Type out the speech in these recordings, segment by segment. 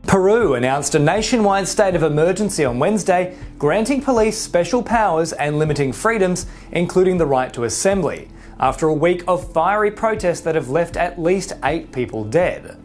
Peru announced a nationwide state of emergency on Wednesday, granting police special powers and limiting freedoms, including the right to assembly, after a week of fiery protests that have left at least 8 people dead.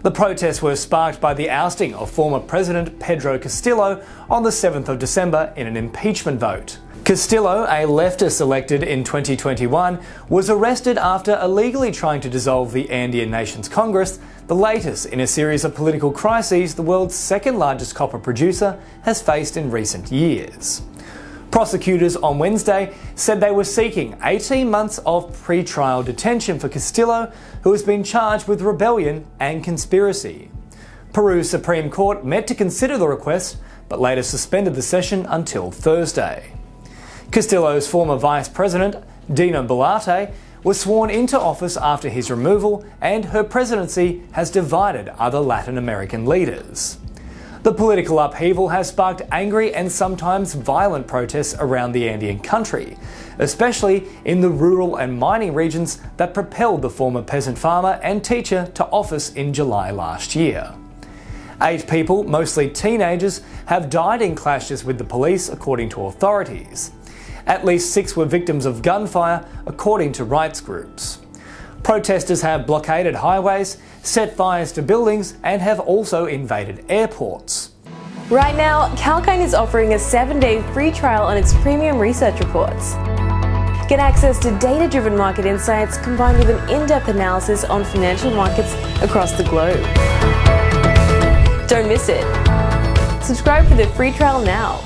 The protests were sparked by the ousting of former President Pedro Castillo on the 7th of December in an impeachment vote. Castillo, a leftist elected in 2021, was arrested after illegally trying to dissolve the Andean Nations Congress, the latest in a series of political crises the world's second largest copper producer has faced in recent years. Prosecutors on Wednesday said they were seeking 18 months of pre-trial detention for Castillo, who has been charged with rebellion and conspiracy. Peru's Supreme Court met to consider the request, but later suspended the session until Thursday. Castillo's former vice president, Dina Boluarte, was sworn into office after his removal, and her presidency has divided other Latin American leaders. The political upheaval has sparked angry and sometimes violent protests around the Andean country, especially in the rural and mining regions that propelled the former peasant farmer and teacher to office in July last year. 8 people, mostly teenagers, have died in clashes with the police, according to authorities. At least 6 were victims of gunfire, according to rights groups. Protesters have blockaded highways, set fires to buildings, and have also invaded airports. Right now, Kalkine is offering a 7-day free trial on its premium research reports. Get access to data-driven market insights combined with an in-depth analysis on financial markets across the globe. Don't miss it. Subscribe for the free trial now.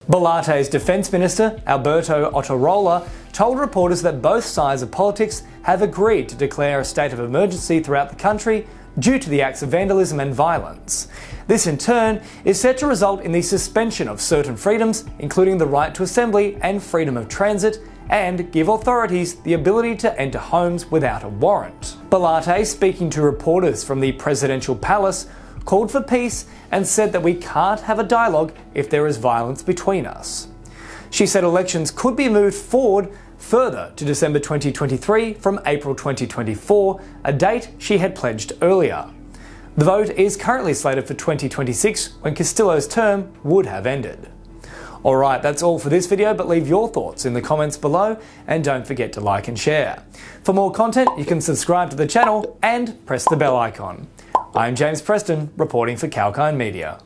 Boluarte's Defence Minister, Alberto Otarola, told reporters that both sides of politics have agreed to declare a state of emergency throughout the country due to the acts of vandalism and violence. This in turn is set to result in the suspension of certain freedoms, including the right to assembly and freedom of transit, and give authorities the ability to enter homes without a warrant. Boluarte, speaking to reporters from the presidential palace, called for peace and said that we can't have a dialogue if there is violence between us. She said elections could be moved forward further to December 2023 from April 2024, a date she had pledged earlier. The vote is currently slated for 2026, when Castillo's term would have ended. Alright, that's all for this video, but leave your thoughts in the comments below and don't forget to like and share. For more content, you can subscribe to the channel and press the bell icon. I'm James Preston, reporting for Kalkine Media.